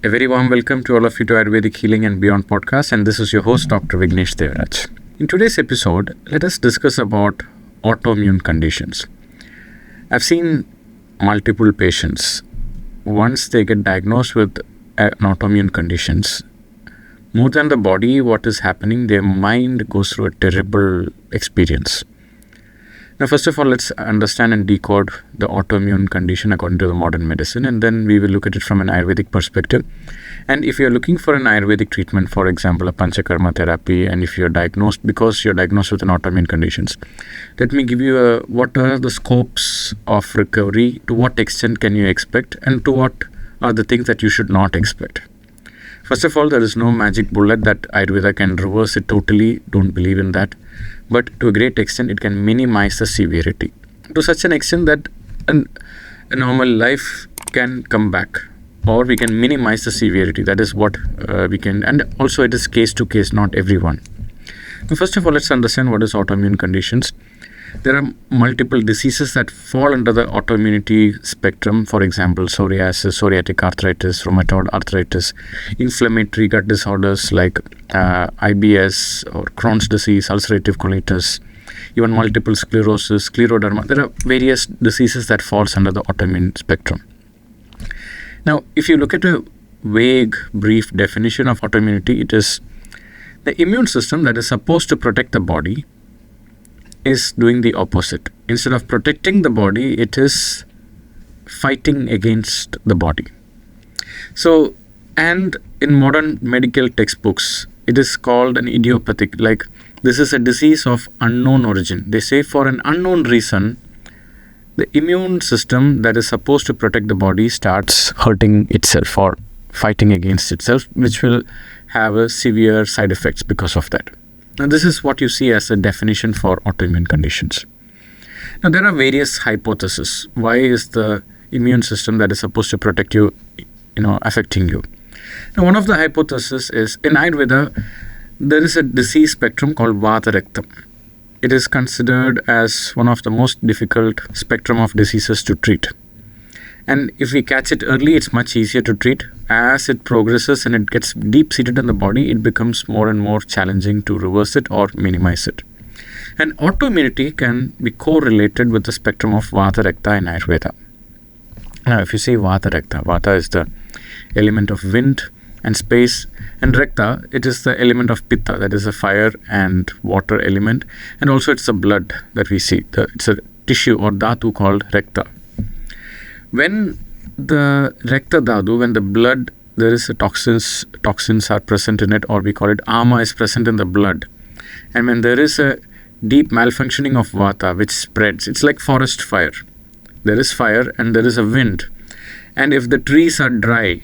A very warm welcome to all of you to Ayurvedic Healing and Beyond podcast, and this is your host, Dr. Vignesh Devraj. In today's episode, let us discuss about autoimmune conditions. I've seen multiple patients. Once they get diagnosed with an autoimmune conditions, more than the body, what is happening, their mind goes through a terrible experience. Now, first of all, let's understand and decode the autoimmune condition according to the modern medicine, and then we will look at it from an Ayurvedic perspective. And if you're looking for an Ayurvedic treatment, for example, a Panchakarma therapy, and if you're diagnosed with an autoimmune conditions, let me give you what are the scopes of recovery, to what extent can you expect, and to what are the things that you should not expect. First of all, there is no magic bullet that Ayurveda can reverse it totally. Don't believe in that. But to a great extent, it can minimize the severity to such an extent that a normal life can come back, or we can minimize the severity. That is what we can, and also it is case to case, not everyone. Now, first of all, let's understand what is autoimmune conditions. There are multiple diseases that fall under the autoimmunity spectrum. For example, psoriasis, psoriatic arthritis, rheumatoid arthritis, inflammatory gut disorders like IBS or Crohn's disease, ulcerative colitis, even multiple sclerosis, scleroderma. There are various diseases that falls under the autoimmune spectrum. Now, if you look at a vague, brief definition of autoimmunity, it is the immune system that is supposed to protect the body is doing the opposite. Instead of protecting the body, it is fighting against the body. So, and in modern medical textbooks, it is called an idiopathic, like this is a disease of unknown origin. They say for an unknown reason, the immune system that is supposed to protect the body starts hurting itself or fighting against itself, which will have a severe side effects because of that. Now, this is what you see as a definition for autoimmune conditions. Now, there are various hypotheses. Why is the immune system that is supposed to protect you, affecting you? Now, one of the hypotheses is in Ayurveda, there is a disease spectrum called Vata Rakta. It is considered as one of the most difficult spectrum of diseases to treat. And if we catch it early, it's much easier to treat. As it progresses and it gets deep-seated in the body, it becomes more and more challenging to reverse it or minimize it. And autoimmunity can be correlated with the spectrum of Vata Rakta in Ayurveda. Now, if you say Vata Rakta, Vata is the element of wind and space, and Rakta, it is the element of Pitta, that is the fire and water element, and also it's the blood that we see. It's a tissue or dhatu called Rakta. When the Rakta dhatu, when the blood, there is a toxins are present in it, or we call it ama is present in the blood. And when there is a deep malfunctioning of Vata, which spreads, it's like forest fire. There is fire and there is a wind. And if the trees are dry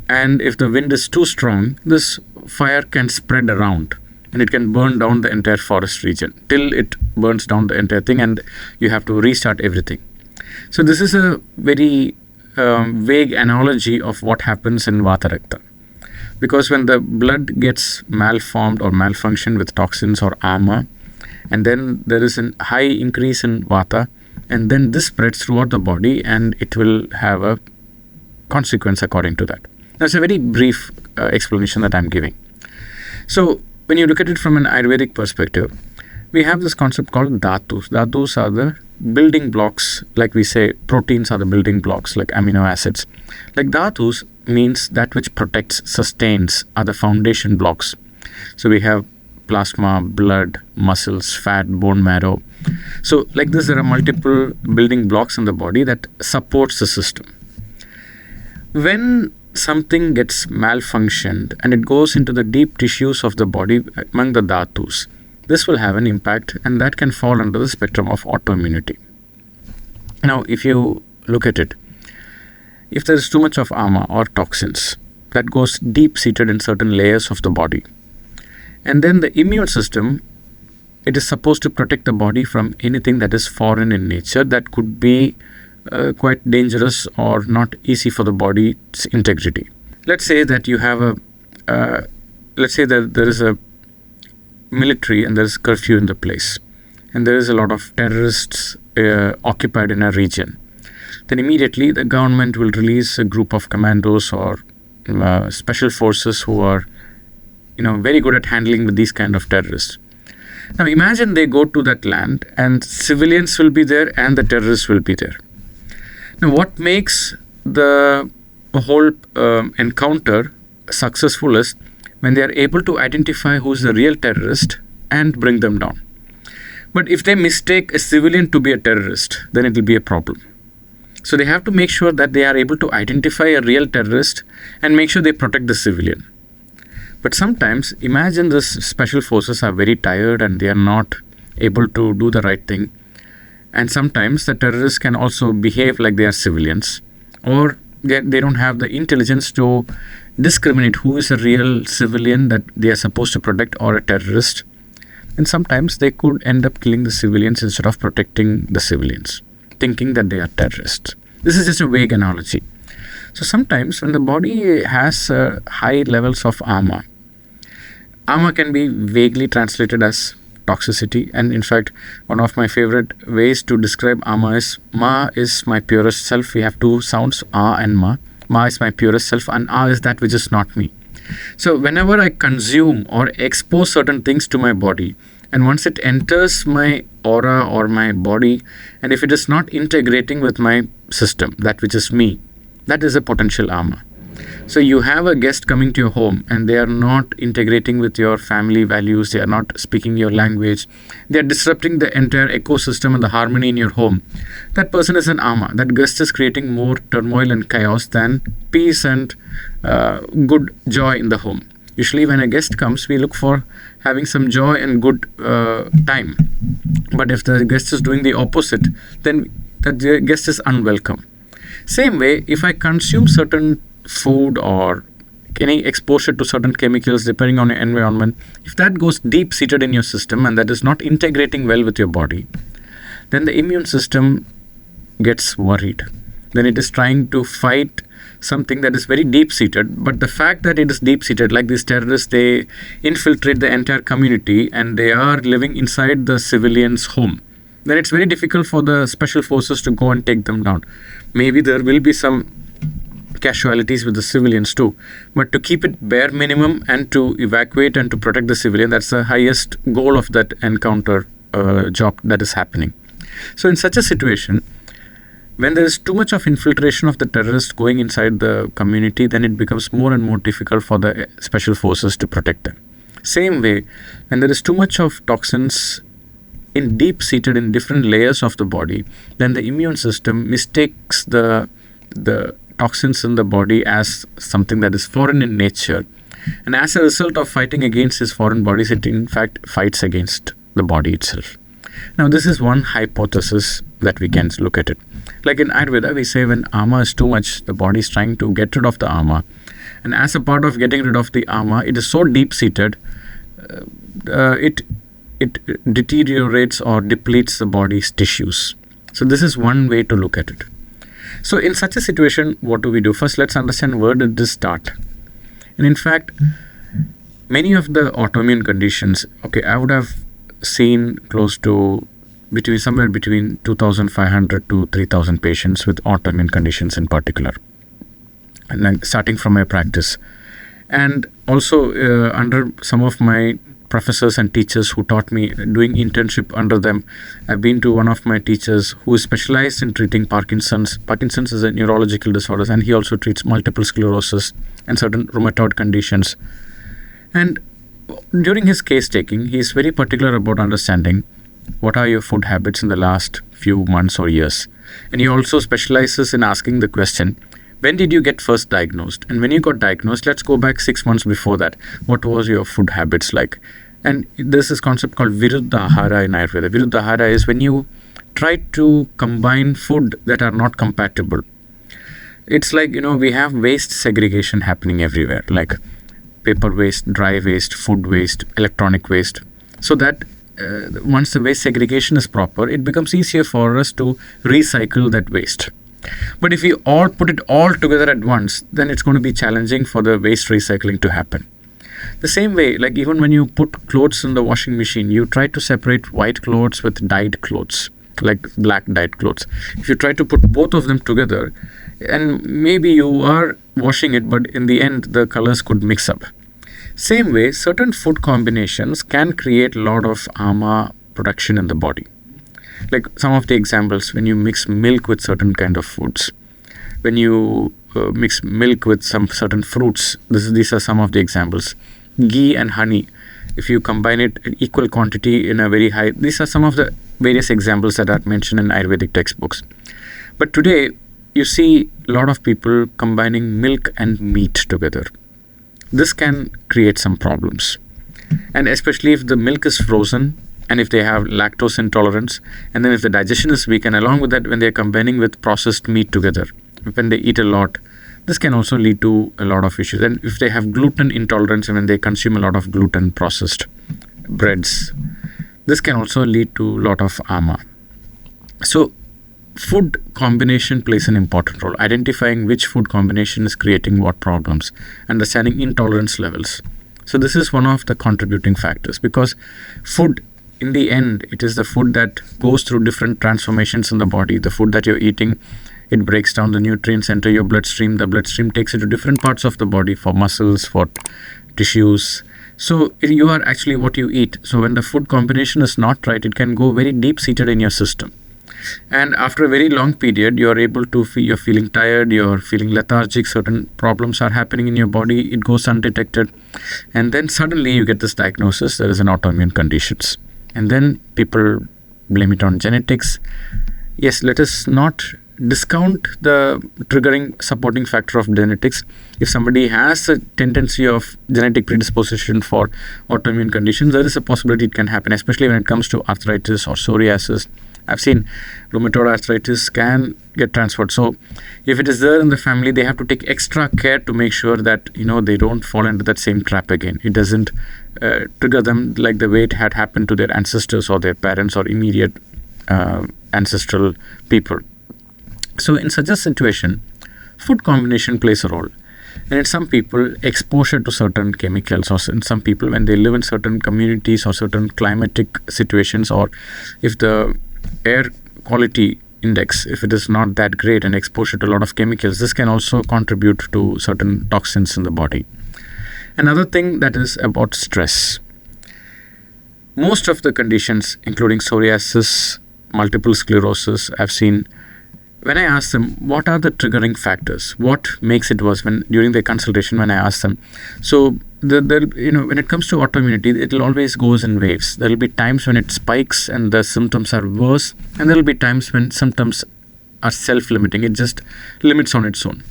and if the wind is too strong, this fire can spread around and it can burn down the entire forest region till it burns down the entire thing and you have to restart everything. So this is a very vague analogy of what happens in Vata Rakta. Because when the blood gets malformed or malfunctioned with toxins or ama, and then there is a high increase in Vata, and then this spreads throughout the body and it will have a consequence according to that. That's a very brief explanation that I'm giving. So when you look at it from an Ayurvedic perspective, we have this concept called dhatus. Dhatus are the building blocks, like we say proteins are the building blocks, like amino acids. Like dhatus means that which protects, sustains, are the foundation blocks. So we have plasma, blood, muscles, fat, bone marrow. So like this, there are multiple building blocks in the body that supports the system. When something gets malfunctioned and it goes into the deep tissues of the body among the dhatus, this will have an impact, and that can fall under the spectrum of autoimmunity. Now, if you look at it, if there is too much of ama or toxins that goes deep-seated in certain layers of the body, and then the immune system, it is supposed to protect the body from anything that is foreign in nature that could be quite dangerous or not easy for the body's integrity. Let's say that you have let's say that there is a military and there is curfew in the place, and there is a lot of terrorists occupied in a region. Then immediately the government will release a group of commandos or special forces who are, very good at handling with these kind of terrorists. Now imagine they go to that land and civilians will be there and the terrorists will be there. Now what makes the whole encounter successful is when they are able to identify who's the real terrorist and bring them down. But if they mistake a civilian to be a terrorist, then it will be a problem. So they have to make sure that they are able to identify a real terrorist and make sure they protect the civilian. But sometimes, imagine these special forces are very tired and they are not able to do the right thing. And sometimes the terrorists can also behave like they are civilians, or they don't have the intelligence to discriminate who is a real civilian that they are supposed to protect or a terrorist. And sometimes they could end up killing the civilians instead of protecting the civilians, thinking that they are terrorists. This is just a vague analogy. So sometimes when the body has high levels of ama can be vaguely translated as toxicity. And in fact, one of my favorite ways to describe ama is, ma is my purest self. We have two sounds, a and ma. Ma is my purest self and a is that which is not me. So whenever I consume or expose certain things to my body, and once it enters my aura or my body, and if it is not integrating with my system, that which is me, that is a potential ama. So you have a guest coming to your home and they are not integrating with your family values, they are not speaking your language, they are disrupting the entire ecosystem and the harmony in your home. That person is an ama. That guest is creating more turmoil and chaos than peace and good joy in the home. Usually when a guest comes, we look for having some joy and good time. But if the guest is doing the opposite, then that guest is unwelcome. Same way, if I consume certain food or any exposure to certain chemicals depending on your environment, if that goes deep seated in your system and that is not integrating well with your body, then the immune system gets worried. Then it is trying to fight something that is very deep seated. But the fact that it is deep seated, like these terrorists, they infiltrate the entire community and they are living inside the civilian's home, then it's very difficult for the special forces to go and take them down. Maybe there will be some casualties with the civilians too, but to keep it bare minimum and to evacuate and to protect the civilian, that's the highest goal of that encounter job that is happening. So in such a situation, when there is too much of infiltration of the terrorists going inside the community, then it becomes more and more difficult for the special forces to protect them. Same way, when there is too much of toxins in deep seated in different layers of the body, then the immune system mistakes the toxins in the body as something that is foreign in nature. And as a result of fighting against these foreign bodies, it in fact fights against the body itself. Now, this is one hypothesis that we can look at it. Like in Ayurveda, we say when ama is too much, the body is trying to get rid of the ama. And as a part of getting rid of the ama, it is so deep-seated, it deteriorates or depletes the body's tissues. So this is one way to look at it. So in such a situation, what do we do? First, let's understand where did this start. And in fact, many of the autoimmune conditions, I would have seen close to somewhere between 2,500 to 3,000 patients with autoimmune conditions in particular, and then starting from my practice. And also under some of my professors and teachers who taught me, doing internship under them, I've been to one of my teachers who is specialized in treating Parkinson's. Parkinson's is a neurological disorder, and he also treats multiple sclerosis and certain rheumatoid conditions. And during his case taking, he is very particular about understanding what are your food habits in the last few months or years. And he also specializes in asking the question, when did you get first diagnosed? And when you got diagnosed, let's go back 6 months before that. What was your food habits like? And there's this concept called Viruddha Ahara in Ayurveda. Viruddha Ahara is when you try to combine food that are not compatible. It's like, we have waste segregation happening everywhere, like paper waste, dry waste, food waste, electronic waste. So that once the waste segregation is proper, it becomes easier for us to recycle that waste. But if we all put it all together at once, then it's going to be challenging for the waste recycling to happen. The same way, like even when you put clothes in the washing machine, you try to separate white clothes with dyed clothes, like black dyed clothes. If you try to put both of them together, and maybe you are washing it, but in the end, the colors could mix up. Same way, certain food combinations can create a lot of ama production in the body. Like some of the examples, when you mix milk with certain kind of foods, when you mix milk with some certain fruits, these are some of the examples. Ghee and honey, if you combine it in equal quantity in a very high, these are some of the various examples that are mentioned in Ayurvedic textbooks. But today, you see a lot of people combining milk and meat together. This can create some problems. And especially if the milk is frozen and if they have lactose intolerance, and then if the digestion is weak, and along with that, when they're combining with processed meat together, when they eat a lot, this can also lead to a lot of issues. And if they have gluten intolerance and when they consume a lot of gluten processed breads, this can also lead to a lot of ama. So food combination plays an important role. Identifying which food combination is creating what problems, understanding intolerance levels. So this is one of the contributing factors, because food, in the end, it is the food that goes through different transformations in the body. The food that you're eating, it breaks down the nutrients, enter your bloodstream. The bloodstream takes it to different parts of the body, for muscles, for tissues. So you are actually what you eat. So when the food combination is not right, it can go very deep-seated in your system. And after a very long period, you're able to feel, you're feeling tired, you're feeling lethargic, certain problems are happening in your body, it goes undetected. And then suddenly you get this diagnosis, there is an autoimmune conditions. And then people blame it on genetics. Yes, let us not discount the triggering supporting factor of genetics. If somebody has a tendency of genetic predisposition for autoimmune conditions, there is a possibility it can happen, especially when it comes to arthritis or psoriasis. I've seen rheumatoid arthritis can get transferred. So if it is there in the family, they have to take extra care to make sure that, they don't fall into that same trap again. It doesn't trigger them like the way it had happened to their ancestors or their parents or immediate ancestral people. So in such a situation, food combination plays a role. And in some people, exposure to certain chemicals, or in some people, when they live in certain communities or certain climatic situations, or if the air quality index, if it is not that great, and exposure to a lot of chemicals, this can also contribute to certain toxins in the body. Another thing that is about stress. Most of the conditions, including psoriasis, multiple sclerosis, I've seen, when I ask them, what are the triggering factors? What makes it worse? During the consultation, when I ask them, so when it comes to autoimmunity, it will always goes in waves. There will be times when it spikes and the symptoms are worse, and there will be times when symptoms are self-limiting. It just limits on its own.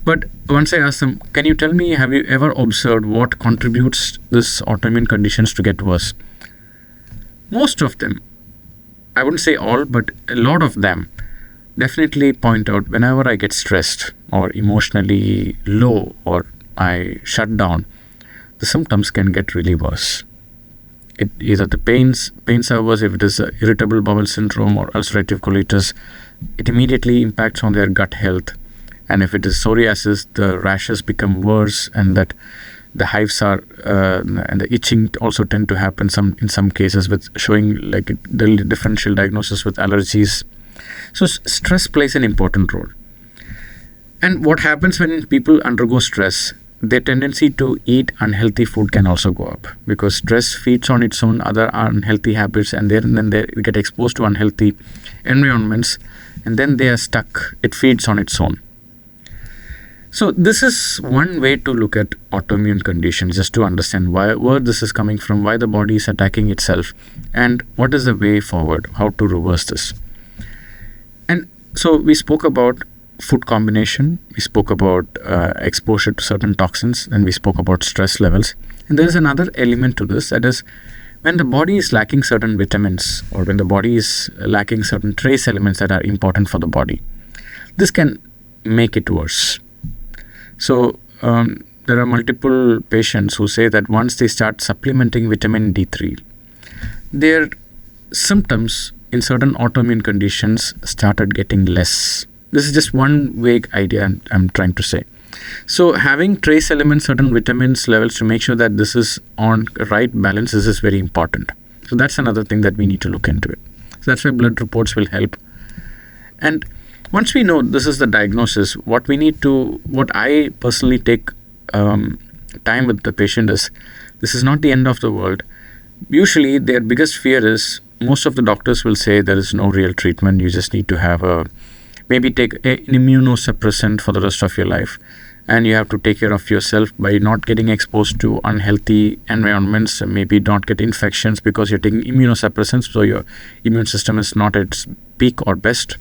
But once I ask them, can you tell me, have you ever observed what contributes this autoimmune conditions to get worse? Most of them, I wouldn't say all, but a lot of them definitely point out, whenever I get stressed or emotionally low or I shut down, the symptoms can get really worse. Either the pains are worse. If it is irritable bowel syndrome or ulcerative colitis, it immediately impacts on their gut health. And if it is psoriasis, the rashes become worse, and that the hives are and the itching also tend to happen in some cases, with showing like the differential diagnosis with allergies. So stress plays an important role. And what happens when people undergo stress, their tendency to eat unhealthy food can also go up, because stress feeds on its own other unhealthy habits, and then they get exposed to unhealthy environments, and then they are stuck. It feeds on its own. So this is one way to look at autoimmune conditions, just to understand where this is coming from, why the body is attacking itself, and what is the way forward, how to reverse this. And so we spoke about food combination, we spoke about exposure to certain toxins, and we spoke about stress levels. And there is another element to this, that is when the body is lacking certain vitamins, or when the body is lacking certain trace elements that are important for the body, this can make it worse. So there are multiple patients who say that once they start supplementing vitamin D3, their symptoms in certain autoimmune conditions started getting less. This is just one vague idea I'm trying to say. So having trace elements, certain vitamins levels, to make sure that this is on right balance, this is very important. So that's another thing that we need to look into it. So that's why blood reports will help. And Once we know this is the diagnosis, what I personally take time with the patient is, this is not the end of the world. Usually their biggest fear is, most of the doctors will say there is no real treatment. You just need to have maybe take an immunosuppressant for the rest of your life. And you have to take care of yourself by not getting exposed to unhealthy environments, maybe not get infections because you're taking immunosuppressants, so your immune system is not at its peak or best.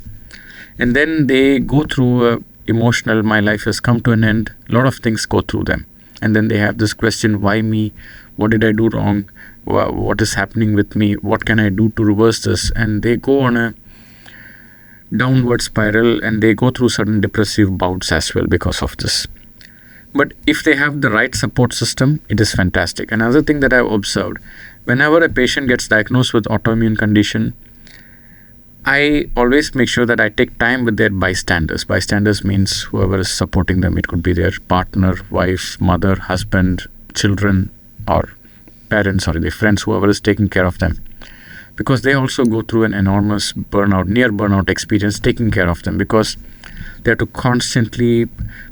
And then they go through emotional, my life has come to an end. A lot of things go through them. And then they have this question, why me? What did I do wrong? What is happening with me? What can I do to reverse this? And they go on a downward spiral, and they go through certain depressive bouts as well because of this. But if they have the right support system, it is fantastic. Another thing that I've observed, whenever a patient gets diagnosed with autoimmune condition, I always make sure that I take time with their bystanders. Bystanders means whoever is supporting them. It could be their partner, wife, mother, husband, children, or parents, or their friends, whoever is taking care of them. Because they also go through an enormous burnout, near burnout experience taking care of them, because they have to constantly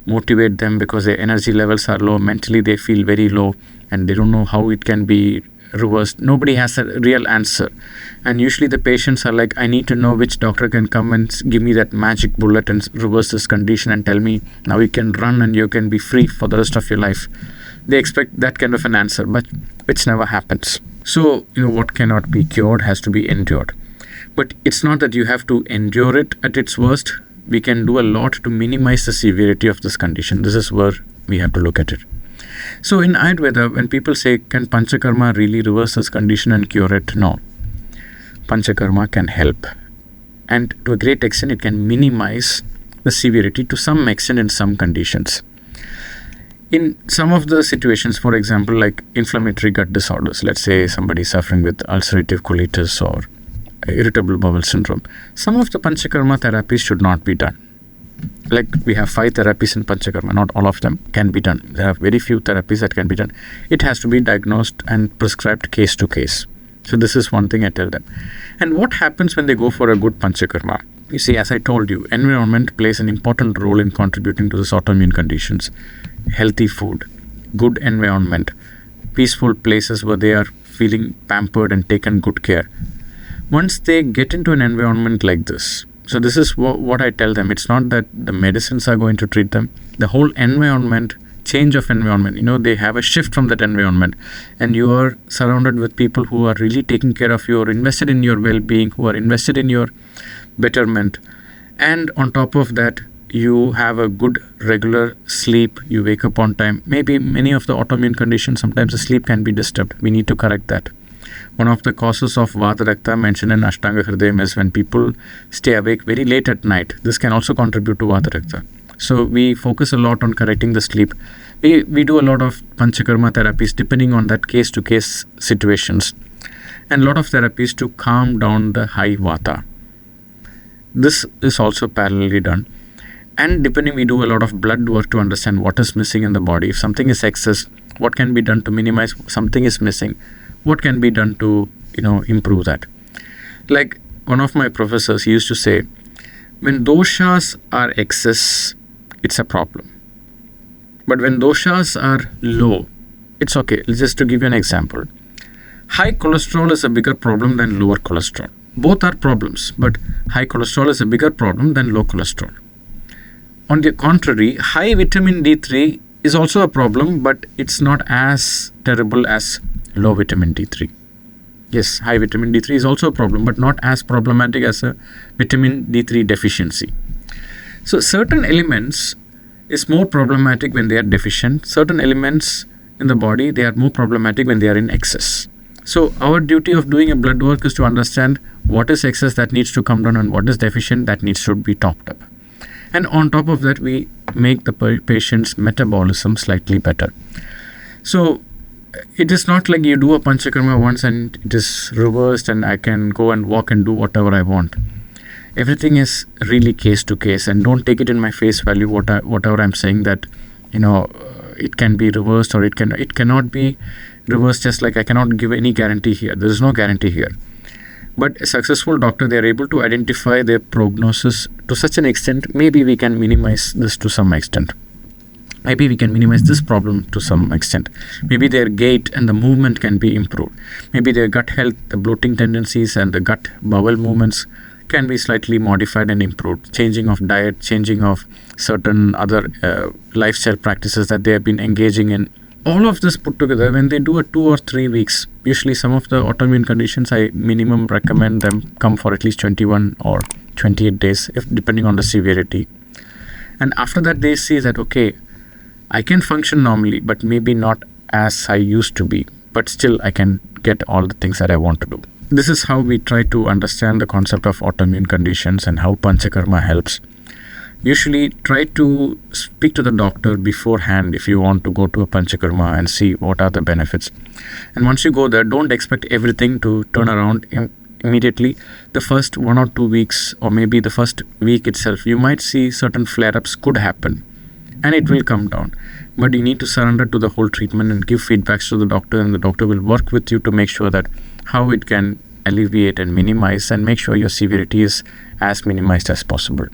motivate them because their energy levels are low. Mentally, they feel very low and they don't know how it can be reversed. Nobody has a real answer. And usually the patients are like, I need to know which doctor can come and give me that magic bullet and reverse this condition and tell me now you can run and you can be free for the rest of your life. They expect that kind of an answer, but which never happens. So, what cannot be cured has to be endured. But it's not that you have to endure it at its worst. We can do a lot to minimize the severity of this condition. This is where we have to look at it. So in Ayurveda, when people say, can Panchakarma really reverse this condition and cure it? No. Panchakarma can help. And to a great extent, it can minimize the severity to some extent in some conditions. In some of the situations, for example, like inflammatory gut disorders, let's say somebody suffering with ulcerative colitis or irritable bowel syndrome, some of the Panchakarma therapies should not be done. Like we have 5 therapies in Panchakarma, not all of them can be done. There are very few therapies that can be done. It has to be diagnosed and prescribed case to case. So this is one thing I tell them. And what happens when they go for a good Panchakarma? You see, as I told you, environment plays an important role in contributing to these autoimmune conditions. Healthy food, good environment, peaceful places where they are feeling pampered and taken good care. Once they get into an environment like this, so this is what I tell them. It's not that the medicines are going to treat them. The whole environment, change of environment, they have a shift from that environment. And you are surrounded with people who are really taking care of you, or invested in your well-being, who are invested in your betterment. And on top of that, you have a good regular sleep, you wake up on time. Maybe many of the autoimmune conditions, sometimes the sleep can be disturbed. We need to correct that. One of the causes of Vata Rakta mentioned in Ashtanga Hridayam is when people stay awake very late at night. This can also contribute to Vata Rakta. So we focus a lot on correcting the sleep. We do a lot of Panchakarma therapies depending on that case-to-case situations. And a lot of therapies to calm down the high Vata. This is also parallelly done. And depending, we do a lot of blood work to understand what is missing in the body. If something is excess, what can be done to minimize something is missing? What can be done to, improve that? Like one of my professors, he used to say, when doshas are excess, it's a problem. But when doshas are low, it's okay. Just to give you an example, high cholesterol is a bigger problem than lower cholesterol. Both are problems, but high cholesterol is a bigger problem than low cholesterol. On the contrary, high vitamin D3 is also a problem, but it's not as terrible as low vitamin D3. Yes, high vitamin D3 is also a problem, but not as problematic as a vitamin D3 deficiency. So certain elements is more problematic when they are deficient. Certain elements in the body, they are more problematic when they are in excess. So our duty of doing a blood work is to understand what is excess that needs to come down and what is deficient that needs to be topped up. And on top of that, we make the patient's metabolism slightly better. So it is not like you do a Panchakarma once and it is reversed and I can go and walk and do whatever I want. Everything is really case to case, and don't take it in my face value whatever I'm saying that it can be reversed or it cannot be reversed. Just like I cannot give any guarantee here. There is no guarantee here. But a successful doctor, they are able to identify their prognosis to such an extent, maybe we can minimize this to some extent. Maybe we can minimize this problem to some extent. Maybe their gait and the movement can be improved. Maybe their gut health, the bloating tendencies and the gut bowel movements can be slightly modified and improved. Changing of diet, changing of certain other lifestyle practices that they have been engaging in. All of this put together, when they do a 2 or 3 weeks, usually some of the autoimmune conditions, I minimum recommend them come for at least 21 or 28 days, if depending on the severity. And after that, they see that, okay, I can function normally, but maybe not as I used to be, but still I can get all the things that I want to do. This is how we try to understand the concept of autoimmune conditions and how Panchakarma helps. Usually try to speak to the doctor beforehand if you want to go to a Panchakarma and see what are the benefits. And once you go there, don't expect everything to turn around immediately. The first 1 or 2 weeks, or maybe the first week itself, you might see certain flare-ups could happen. And it will come down. But you need to surrender to the whole treatment and give feedbacks to the doctor, and the doctor will work with you to make sure that how it can alleviate and minimize and make sure your severity is as minimized as possible.